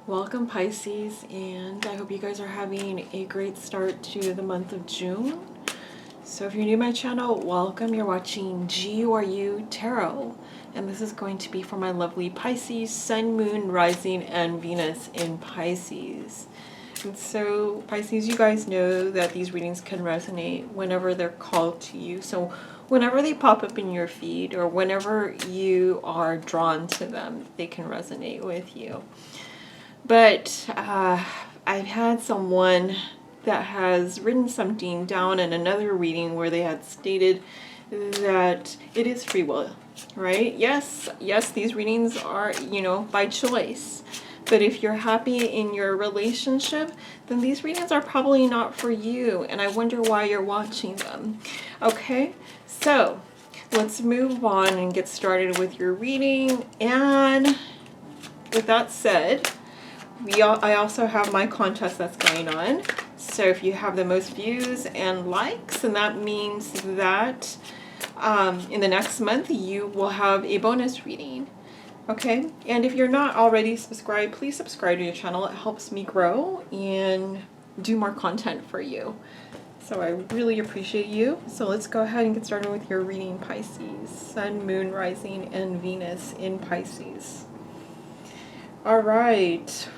Welcome Pisces, and I hope you guys are having a great start to the month of June. So if you're new to my channel, welcome. You're watching GeeURU Tarot, and this is going to be for my lovely Pisces, Sun, Moon, Rising, and Venus in Pisces. And so Pisces, you guys know that these readings can resonate whenever they're called to you. So whenever they pop up in your feed or whenever you are drawn to them, they can resonate with you. But I've had someone that has written something down in another reading where they had stated that it is free will, right? Yes, these readings are, by choice. But if you're happy in your relationship, then these readings are probably not for you. And I wonder why you're watching them. Okay, so let's move on and get started with your reading. And with that said, I also have my contest that's going on. So if you have the most views and likes, and that means that in the next month you will have a bonus reading. Okay, and if you're not already subscribed, please subscribe to your channel. It helps me grow and do more content for you. So I really appreciate you. So let's go ahead and get started with your reading, Pisces. Sun, Moon, Rising, and Venus in Pisces. All right.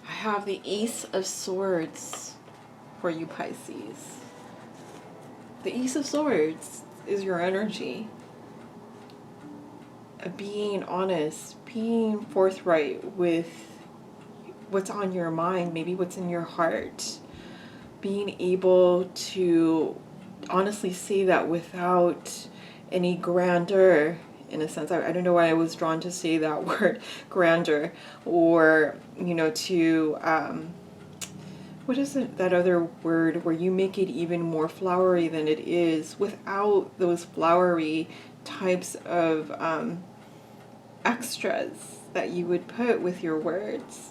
I have the Ace of Swords for you, Pisces. The Ace of Swords is your energy. Being honest, being forthright with what's on your mind, maybe what's in your heart. Being able to honestly say that without any grandeur, in a sense. I don't know why I was drawn to say that word, grandeur, or, to, what is it, that other word where you make it even more flowery than it is without those flowery types of extras that you would put with your words.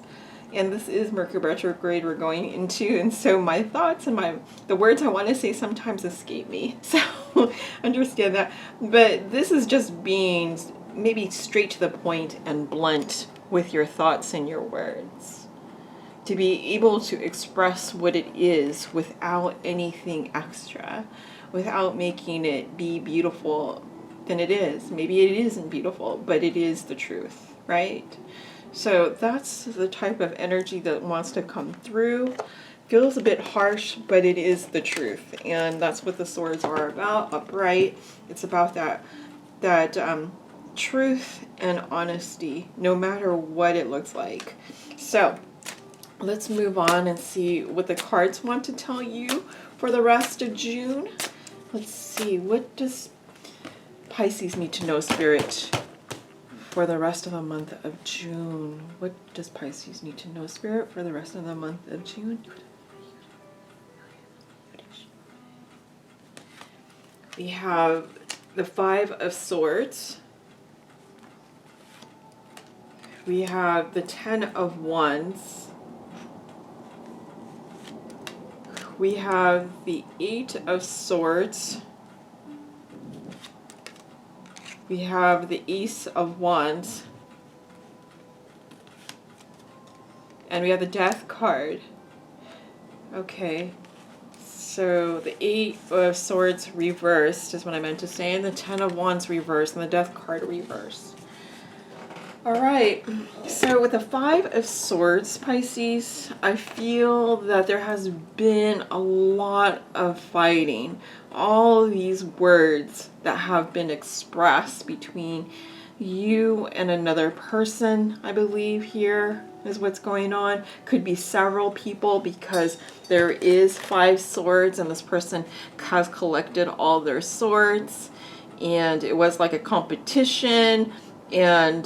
And this is Mercury retrograde we're going into, and so my thoughts and the words I want to say sometimes escape me. So understand that. But this is just being maybe straight to the point and blunt with your thoughts and your words. To be able to express what it is without anything extra, without making it be beautiful than it is. Maybe it isn't beautiful, but it is the truth, right? So that's the type of energy that wants to come through. Feels a bit harsh, but it is the truth. And that's what the swords are about, upright. It's about that truth and honesty, no matter what it looks like. So let's move on and see what the cards want to tell you for the rest of June. Let's see, what does Pisces need to know, Spirit, for the rest of the month of June? What does Pisces need to know, Spirit, for the rest of the month of June? We have the Five of Swords. We have the Ten of Wands. We have the Eight of Swords. We have the Ace of Wands. And we have the Death card. Okay. So the Eight of Swords reversed is what I meant to say. And the Ten of Wands reversed. And the Death card reversed. Alright. So with the Five of Swords, Pisces, I feel that there has been a lot of fighting. All these words that have been expressed between you and another person, I believe here is what's going on. Could be several people because there is 5 swords and this person has collected all their swords and it was like a competition, and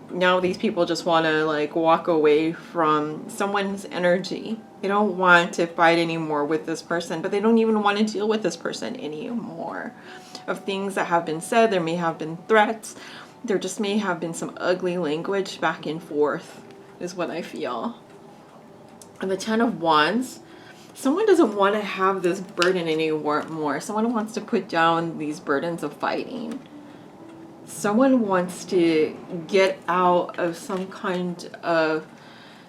now these people just want to like walk away from someone's energy. They don't want to fight anymore with this person, but they don't even want to deal with this person anymore. Of things that have been said, there may have been threats. There just may have been some ugly language back and forth, is what I feel. And the Ten of Wands someone doesn't want to have this burden anymore. Someone wants to put down these burdens of fighting. Someone wants to get out of some kind of,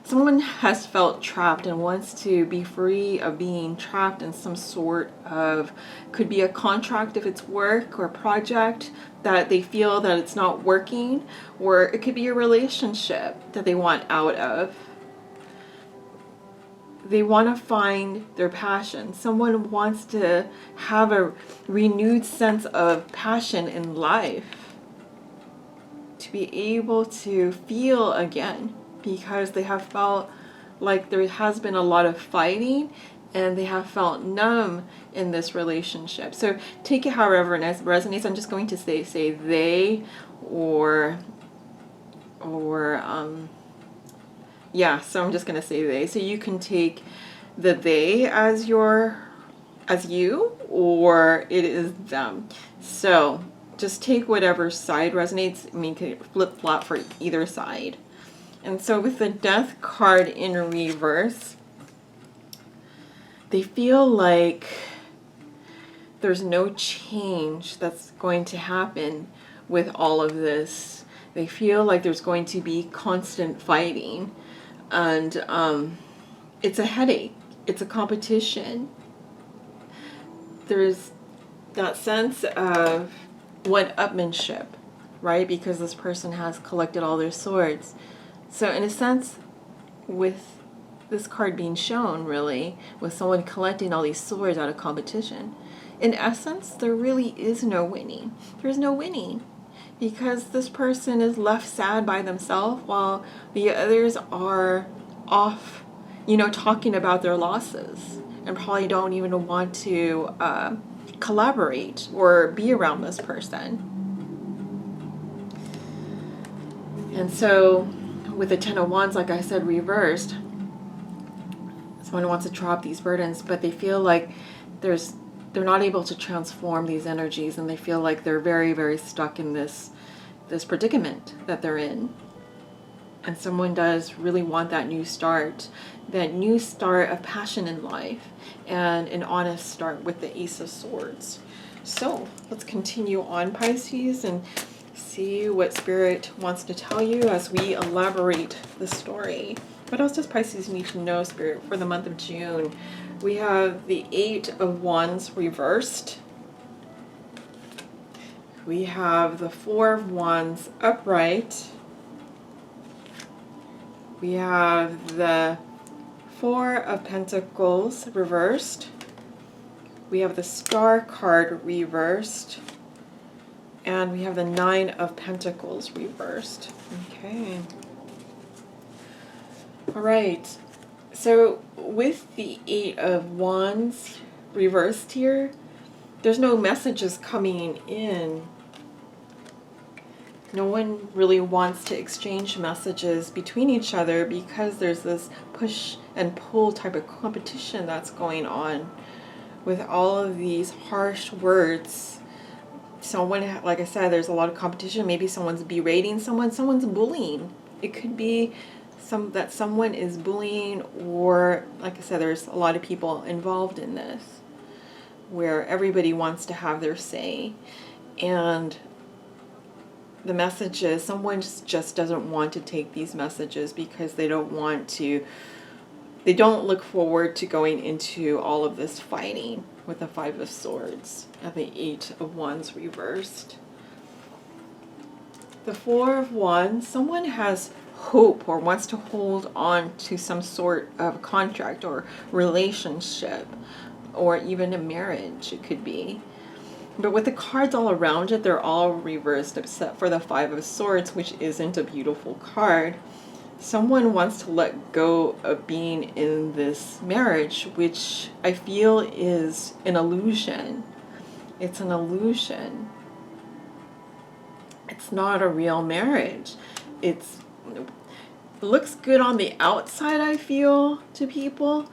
someone has felt trapped and wants to be free of being trapped in some sort of, could be a contract if it's work or project that they feel that it's not working, or it could be a relationship that they want out of. They want to find their passion. Someone wants to have a renewed sense of passion in life, to be able to feel again, because they have felt like there has been a lot of fighting and they have felt numb in this relationship. So take it however it resonates. I'm just going to say they, or yeah, so I'm just going to say they. So you can take the they as you, or it is them. So just take whatever side resonates. I mean, you can flip-flop for either side. And so with the Death card in reverse, they feel like there's no change that's going to happen with all of this. They feel like there's going to be constant fighting, and it's a headache. It's a competition. There's that sense of one-upmanship, right? Because this person has collected all their swords. So in a sense, with this card being shown, really, with someone collecting all these swords out of competition, in essence, there really is no winning. There's no winning, because this person is left sad by themselves while the others are off, talking about their losses, and probably don't even want to collaborate or be around this person. And so with the Ten of Wands, like I said, reversed, someone wants to drop these burdens, but they feel like they're not able to transform these energies, and they feel like they're very, very stuck in this predicament that they're in. And someone does really want that new start of passion in life, and an honest start with the Ace of Swords. So let's continue on, Pisces, and see what Spirit wants to tell you as we elaborate the story. What else does Pisces need to know, Spirit, for the month of June? We have the Eight of Wands reversed. We have the Four of Wands upright. We have the Four of Pentacles reversed. We have the Star card reversed. And we have the Nine of Pentacles reversed. Okay. All right. So with the Eight of Wands reversed here, there's no messages coming in. No one really wants to exchange messages between each other, because there's this push and pull type of competition that's going on with all of these harsh words. Someone, like I said, there's a lot of competition. Maybe someone's berating someone's bullying. It could be that someone is bullying, or like I said, there's a lot of people involved in this where everybody wants to have their say. And the messages, someone just doesn't want to take these messages because they don't look forward to going into all of this fighting with the Five of Swords and the Eight of Wands reversed. The Four of Wands, someone has hope or wants to hold on to some sort of contract or relationship, or even a marriage, it could be. But with the cards all around it, they're all reversed except for the Five of Swords, which isn't a beautiful card. Someone wants to let go of being in this marriage, which I feel is an illusion. It's an illusion. It's not a real marriage. It looks good on the outside, I feel, to people,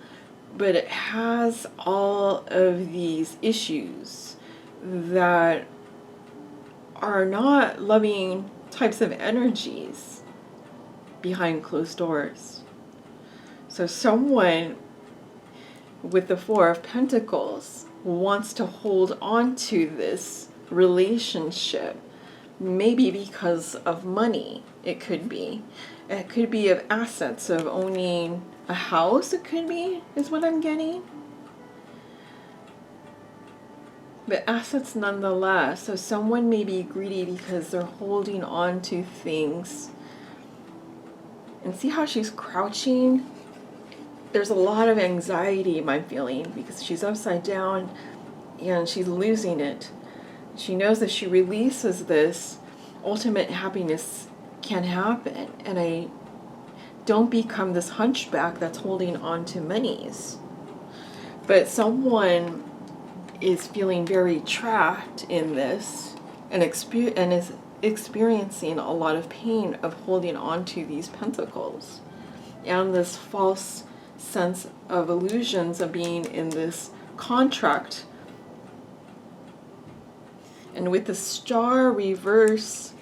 but it has all of these issues that are not loving types of energies behind closed doors. So someone with the Four of Pentacles, wants to hold on to this relationship. Maybe because of money, it could be. It could be of assets, of owning a house, it could be, is what I'm getting. But assets nonetheless. So someone may be greedy because they're holding on to things. And see how she's crouching? There's a lot of anxiety, I'm feeling, because she's upside down and she's losing it. She knows if she releases this, ultimate happiness can happen. And I don't become this hunchback that's holding on to monies. But someone is feeling very trapped in this and is experiencing a lot of pain of holding on to these pentacles and this false sense of illusions of being in this contract. And with the star reverse,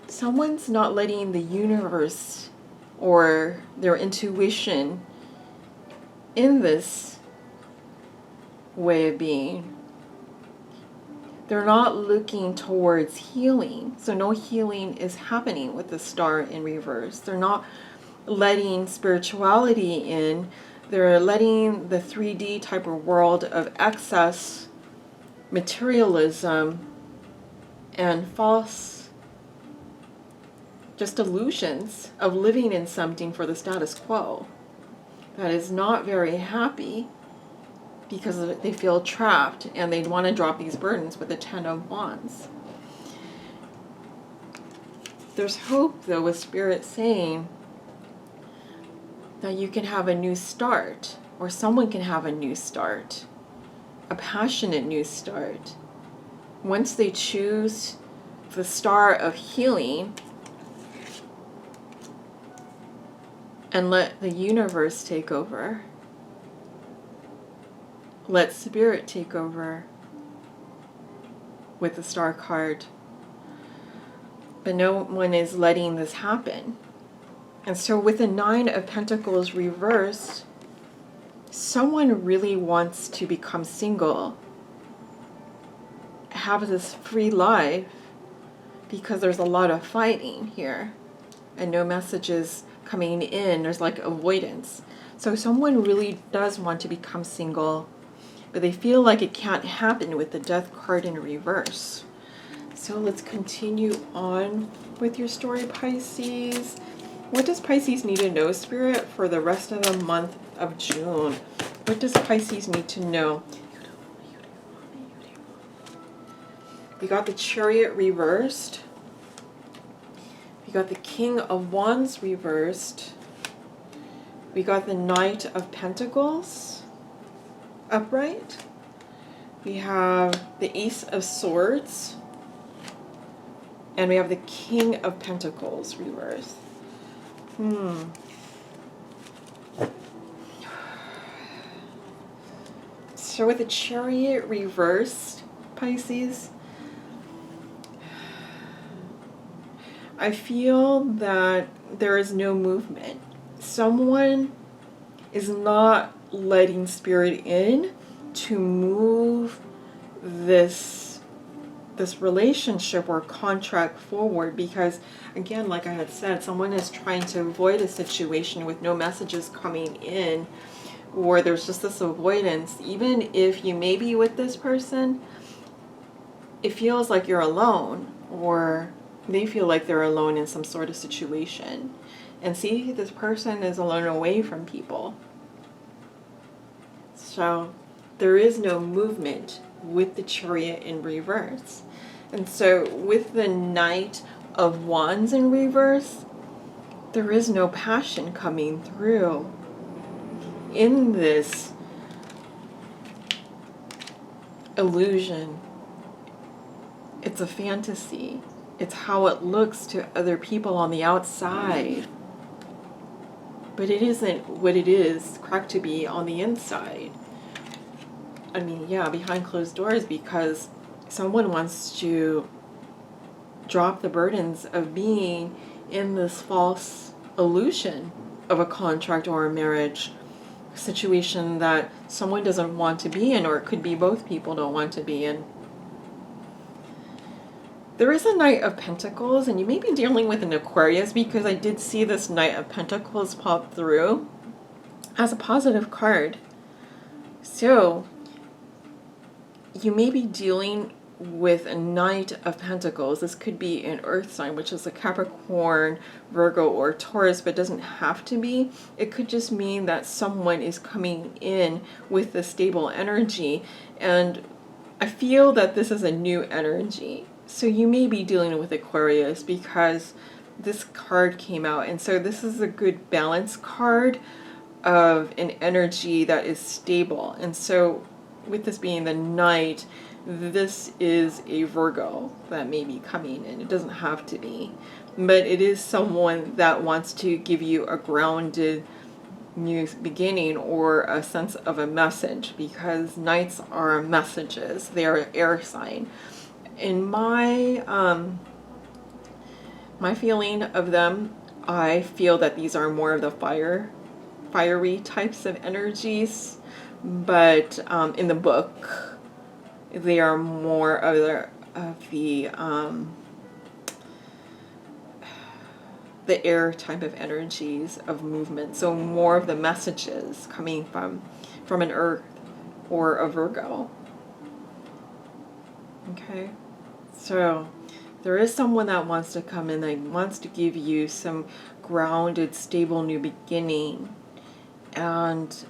someone's not letting the universe or their intuition in this way of being. They're not looking towards healing. So no healing is happening with the star in reverse. They're not letting spirituality in. They're letting the 3D type of world of excess, materialism, and false just illusions of living in something for the status quo that is not very happy, because they feel trapped and they want to drop these burdens with the 10 of Wands. There's hope though with Spirit saying that you can have a new start, or someone can have a new start, a passionate new start. Once they choose the star of healing and let the universe take over. Let Spirit take over with the star card. But no one is letting this happen. And so with the 9 of Pentacles reversed, someone really wants to become single, have this free life, because there's a lot of fighting here and no messages coming in. There's like avoidance. So someone really does want to become single, but they feel like it can't happen with the Death card in reverse. So let's continue on with your story, Pisces. What does Pisces need to know, Spirit, for the rest of the month of June? What does Pisces need to know? We got the Chariot reversed. We got the King of Wands reversed. We got the Knight of Pentacles upright. We have the Ace of Swords. And we have the King of Pentacles reversed. So with the Chariot reversed, Pisces, I feel that there is no movement. Someone is not letting Spirit in to move this relationship or contract forward, because again, like I had said, someone is trying to avoid a situation with no messages coming in, or there's just this avoidance. Even if you may be with this person, it feels like you're alone, or they feel like they're alone in some sort of situation. And see, this person is alone away from people. So there is no movement with the Chariot in reverse. And so with the Knight of Wands in reverse, there is no passion coming through in this illusion. It's a fantasy. It's how it looks to other people on the outside. But it isn't what it is cracked to be on the inside. I mean, yeah, behind closed doors, because someone wants to drop the burdens of being in this false illusion of a contract or a marriage situation that someone doesn't want to be in, or it could be both people don't want to be in. There is a Knight of Pentacles, and you may be dealing with an Aquarius, because I did see this Knight of Pentacles pop through as a positive card. So you may be dealing with a Knight of Pentacles. This could be an earth sign, which is a Capricorn, Virgo, or Taurus, but doesn't have to be. It could just mean that someone is coming in with a stable energy, and I feel that this is a new energy. So you may be dealing with Aquarius because this card came out, and so this is a good balance card of an energy that is stable. And so with this being the Knight, this is a Virgo that may be coming in. It doesn't have to be, but it is someone that wants to give you a grounded new beginning or a sense of a message, because Knights are messages. They are an air sign. In my my feeling of them, I feel that these are more of the fiery types of energies, but in the book they are more of the air type of energies of movement. So more of the messages coming from an earth or a Virgo. Okay, so there is someone that wants to come in, that wants to give you some grounded, stable new beginning, and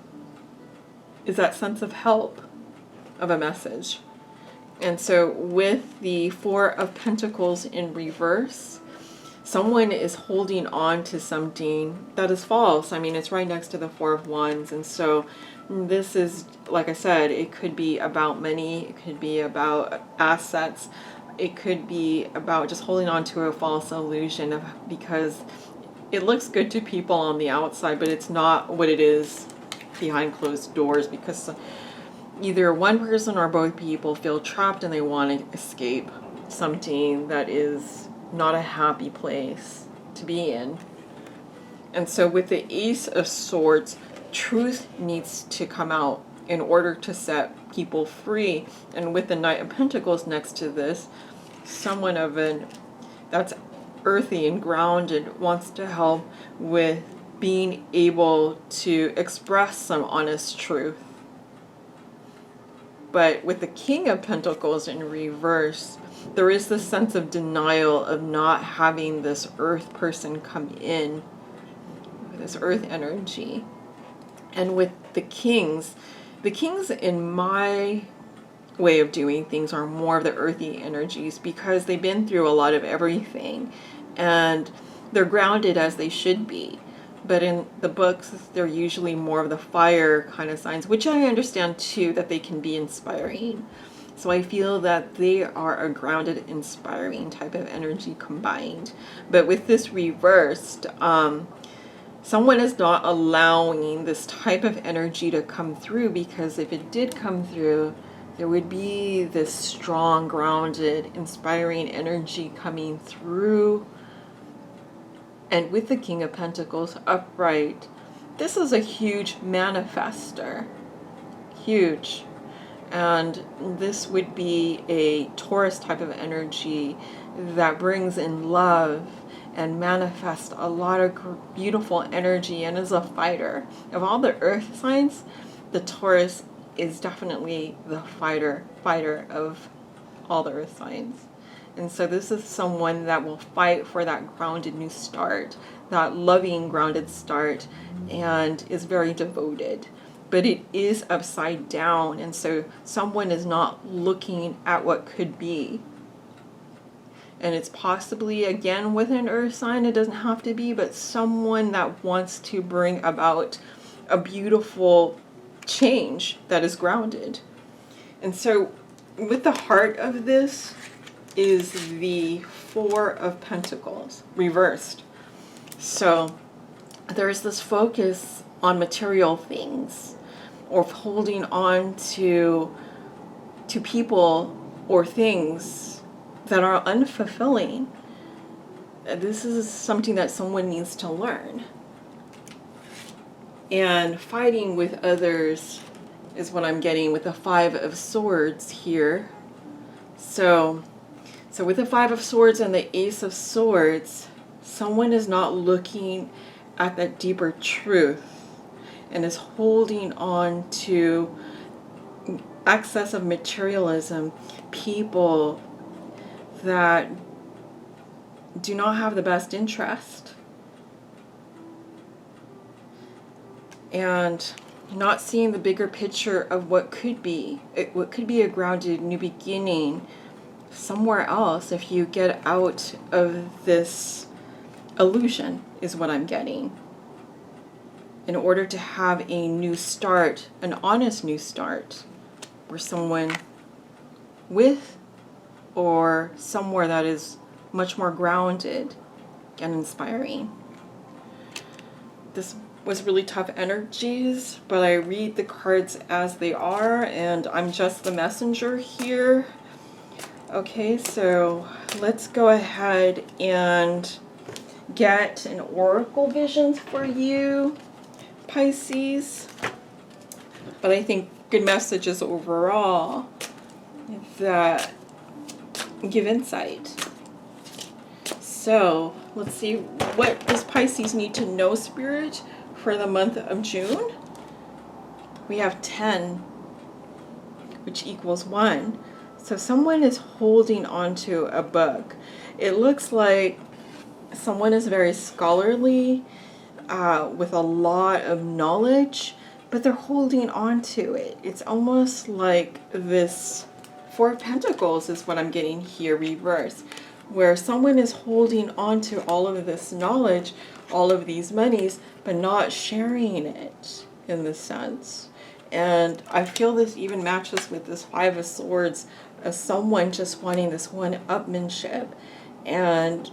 is that sense of help, of a message. And so with the Four of Pentacles in reverse, someone is holding on to something that is false. I mean, it's right next to the Four of Wands, and so this is, like I said, it could be about money, it could be about assets, it could be about just holding on to a false illusion because it looks good to people on the outside, but it's not what it is behind closed doors, because either one person or both people feel trapped and they want to escape something that is not a happy place to be in. And so with the Ace of Swords, truth needs to come out in order to set people free. And with the Knight of Pentacles next to this, someone that's earthy and grounded wants to help with being able to express some honest truth. But with the King of Pentacles in reverse, there is this sense of denial of not having this earth person come in, this earth energy. And with the kings in my way of doing things are more of the earthy energies, because they've been through a lot of everything and they're grounded as they should be. But in the books, they're usually more of the fire kind of signs, which I understand too, that they can be inspiring. So I feel that they are a grounded, inspiring type of energy combined. But with this reversed, someone is not allowing this type of energy to come through, because if it did come through, there would be this strong, grounded, inspiring energy coming through. And with the King of Pentacles upright, this is a huge manifester. Huge. And this would be a Taurus type of energy that brings in love and manifests a lot of beautiful energy and is a fighter. Of all the earth signs, the Taurus is definitely the fighter of all the earth signs. And so this is someone that will fight for that grounded new start, that loving grounded start, and is very devoted. But it is upside down, and so someone is not looking at what could be. And it's possibly, again, with an earth sign, it doesn't have to be, but someone that wants to bring about a beautiful change that is grounded. And so with the heart of this is the Four of Pentacles reversed. So there's this focus on material things, or holding on to people or things that are unfulfilling. This is something that someone needs to learn. and fighting with others is what I'm getting with the Five of Swords here. So with the Five of Swords and the Ace of Swords, someone is not looking at that deeper truth and is holding on to excess of materialism, people that do not have the best interest, and not seeing the bigger picture of what could be a grounded new beginning somewhere else if you get out of this illusion, is what I'm getting, in order to have a new start, an honest new start, where someone with or somewhere that is much more grounded and inspiring. This was really tough energies, but I read the cards as they are, and I'm just the messenger here. Okay, so let's go ahead and get an oracle visions for you, Pisces. But I think good messages overall that give insight. So let's see, what does Pisces need to know, Spirit, for the month of June? We have 10, which equals 1. So someone is holding on to a book. It looks like someone is very scholarly, with a lot of knowledge, but they're holding on to it. It's almost like this Four of Pentacles is what I'm getting here reversed, where someone is holding on to all of this knowledge, all of these monies, but not sharing it in this sense. And I feel this even matches with this Five of Swords, as someone just wanting this one-upmanship. And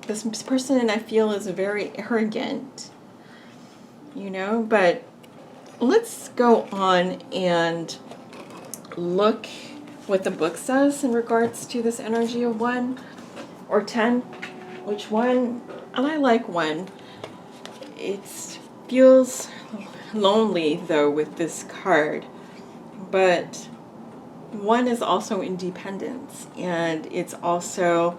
this person, I feel, is very arrogant, you know. But let's go on and look what the book says in regards to this energy of 1 or 10. Which one? And I like 1. It feels lonely though with this card, but 1 is also independence, and it's also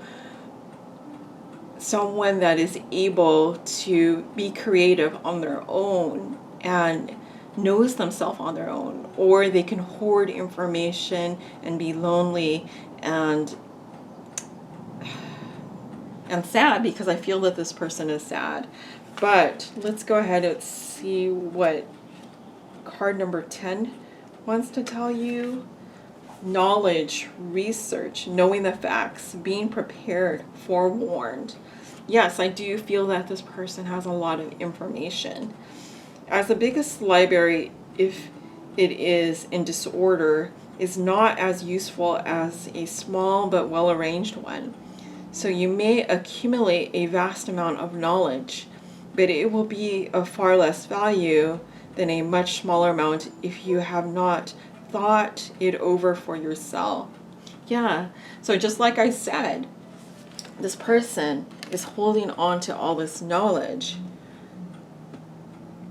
someone that is able to be creative on their own and knows themselves on their own, or they can hoard information and be lonely and sad, because I feel that this person is sad. But let's go ahead and see what card number 10 wants to tell you. Knowledge, research, knowing the facts, being prepared, forewarned. Yes, I do feel that this person has a lot of information. As the biggest library, if it is in disorder, is not as useful as a small but well-arranged one. So you may accumulate a vast amount of knowledge, but it will be of far less value than a much smaller amount if you have not thought it over for yourself. Yeah, so just like I said, this person is holding on to all this knowledge,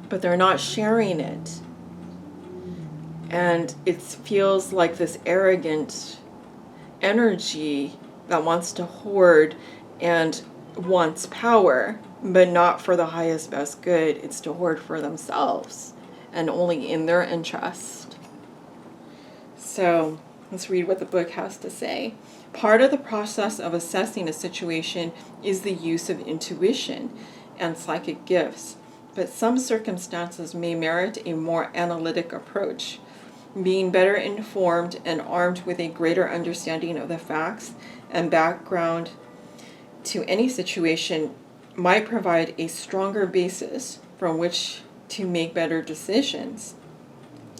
but they're not sharing it. And it feels like this arrogant energy that wants to hoard and wants power, but not for the highest best good. It's to hoard for themselves and only in their interest. So let's read what the book has to say. Part of the process of assessing a situation is the use of intuition and psychic gifts, but some circumstances may merit a more analytic approach. Being better informed and armed with a greater understanding of the facts and background to any situation might provide a stronger basis from which to make better decisions.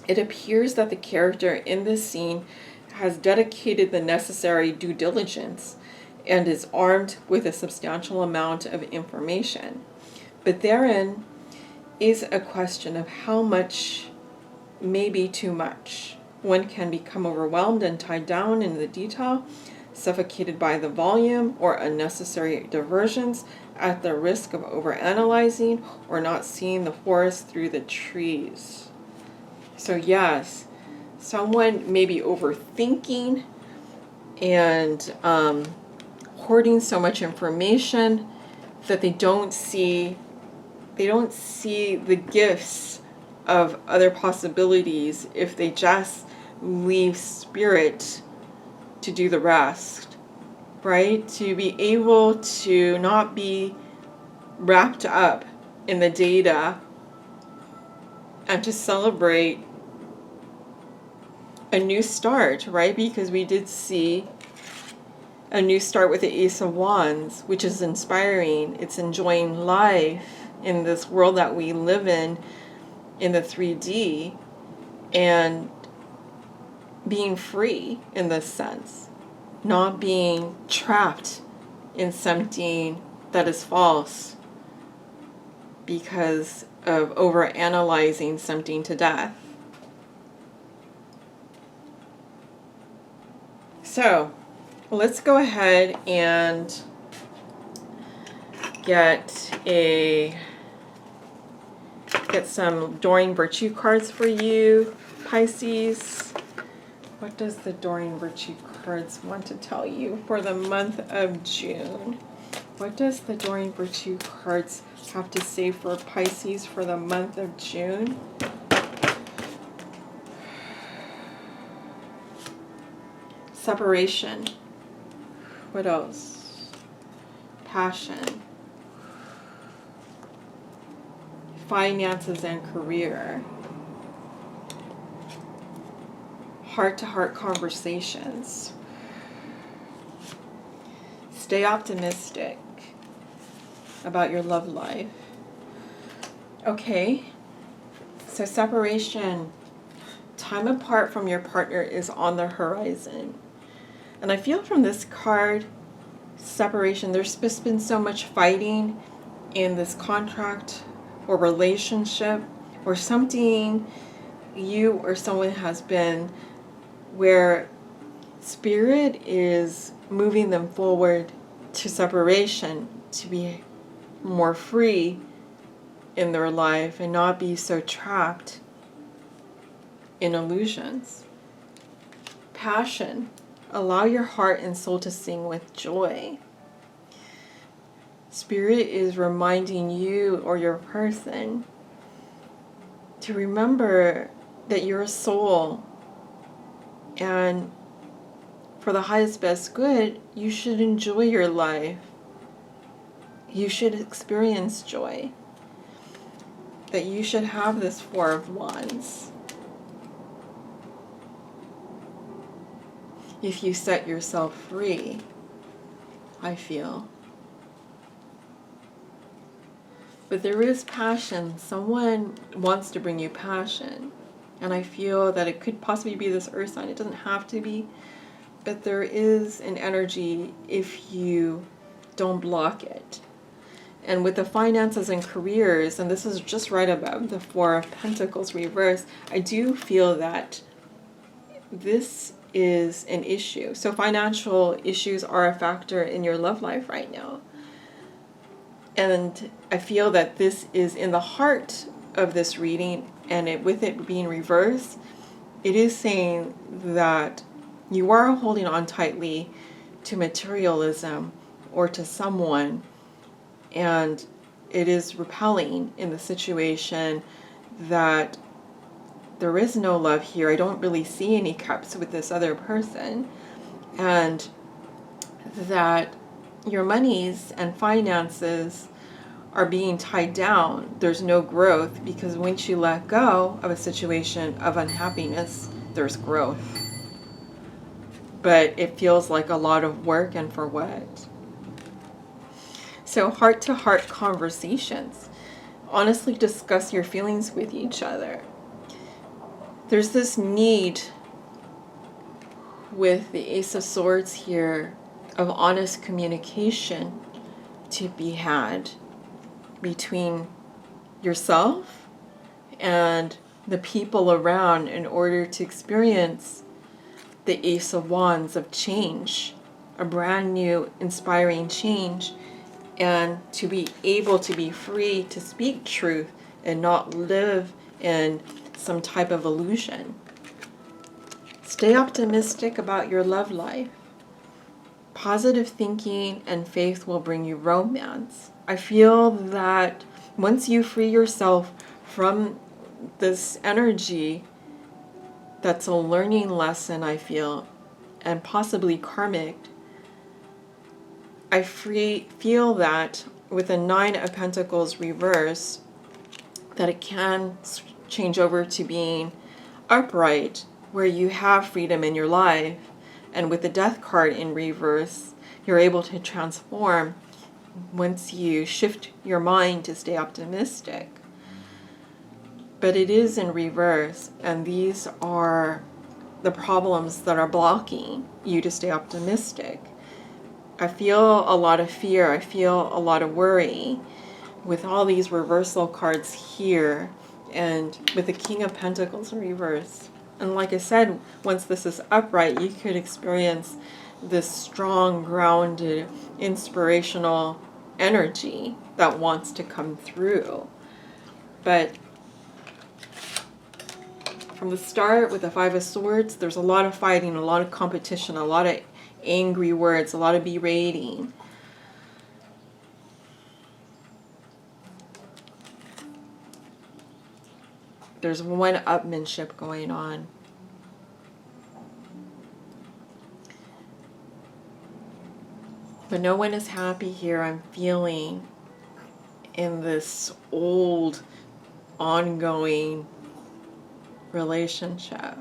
It appears that the character in this scene has dedicated the necessary due diligence and is armed with a substantial amount of information. But therein is a question of how much may be too much. One can become overwhelmed and tied down in the detail, suffocated by the volume or unnecessary diversions, at the risk of overanalyzing or not seeing the forest through the trees. So yes, someone may be overthinking and hoarding so much information that they don't see the gifts of other possibilities if they just leave spirit to do the rest, right? To be able to not be wrapped up in the data and to celebrate a new start, right? Because we did see a new start with the Ace of Wands, which is inspiring. It's enjoying life in this world that we live in the 3D, and being free in this sense, not being trapped in something that is false because of overanalyzing something to death. So let's go ahead and get some Doreen Virtue cards for you, Pisces. What does the Doreen Virtue cards want to tell you for the month of June? What does the Doreen Virtue cards have to say for Pisces for the month of June? Separation. What else? Passion. Finances and career. Heart-to-heart conversations. Stay optimistic about your love life. Okay, so separation. Time apart from your partner is on the horizon. And I feel from this card, separation, there's just been so much fighting in this contract or relationship or something you or someone has been, where spirit is moving them forward to separation, to be more free in their life and not be so trapped in illusions. Passion. Allow your heart and soul to sing with joy. Spirit is reminding you or your person to remember that you're a soul, and for the highest best good, you should enjoy your life. You should experience joy. That you should have this Four of Wands. If you set yourself free, I feel. But there is passion. Someone wants to bring you passion. And I feel that it could possibly be this earth sign. It doesn't have to be. But there is an energy if you don't block it. And with the finances and careers, and this is just right above the Four of Pentacles reverse, I do feel that this is an issue. So financial issues are a factor in your love life right now. And I feel that this is in the heart of this reading, and with it being reversed, it is saying that you are holding on tightly to materialism or to someone, and it is repelling in the situation that there is no love here. I don't really see any cups with this other person, and that your monies and finances are being tied down. There's no growth, because once you let go of a situation of unhappiness, there's growth. But it feels like a lot of work, and for what? So heart-to-heart conversations. Honestly discuss your feelings with each other. There's this need with the Ace of Swords here of honest communication to be had between yourself and the people around in order to experience the Ace of Wands of change a brand new inspiring change, and to be able to be free to speak truth and not live in some type of illusion. Stay optimistic about your love life. Positive thinking and faith will bring you romance. I feel that once you free yourself from this energy, that's a learning lesson, I feel, and possibly karmic, I feel that with the Nine of Pentacles reverse, that it can change over to being upright, where you have freedom in your life. And with the Death card in reverse, you're able to transform once you shift your mind to stay optimistic. But it is in reverse, and these are the problems that are blocking you to stay optimistic. I feel a lot of fear. I feel a lot of worry with all these reversal cards here, and with the King of Pentacles in reverse. And like I said, once this is upright, you could experience this strong, grounded, inspirational energy that wants to come through. But from the start with the Five of Swords, there's a lot of fighting, a lot of competition, a lot of angry words, a lot of berating. There's one-upmanship going on. But no one is happy here, I'm feeling, in this old, ongoing relationship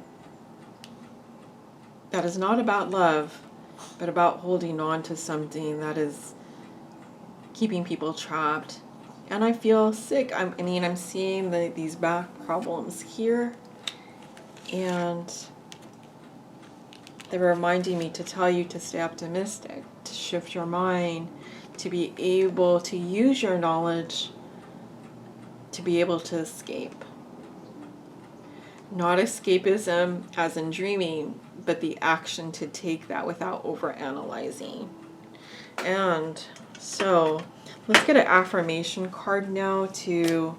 that is not about love, but about holding on to something that is keeping people trapped. And I feel sick. I mean, I'm seeing these back problems here, and they're reminding me to tell you to stay optimistic, to shift your mind, to be able to use your knowledge to be able to escape. Not escapism as in dreaming, but the action to take that without overanalyzing. And so let's get an affirmation card now to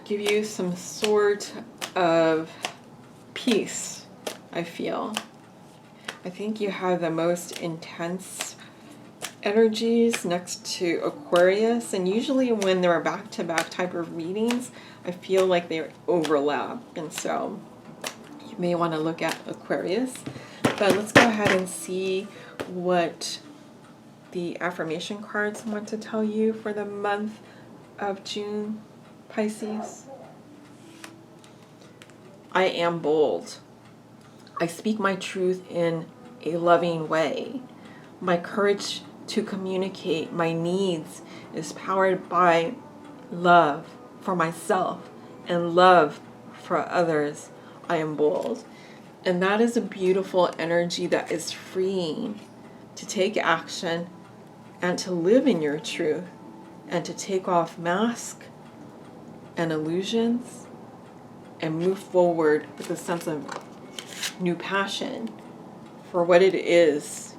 give you some sort of peace, I feel. I think you have the most intense energies next to Aquarius, and usually when there are back-to-back type of readings, I feel like they overlap, and so you may want to look at Aquarius. But let's go ahead and see what the affirmation cards want to tell you for the month of June, Pisces. I am bold. I speak my truth in a loving way. My courage to communicate my needs is powered by love for myself and love for others. I am bold. And that is a beautiful energy that is freeing to take action and to live in your truth and to take off masks and illusions and move forward with a sense of new passion for what it is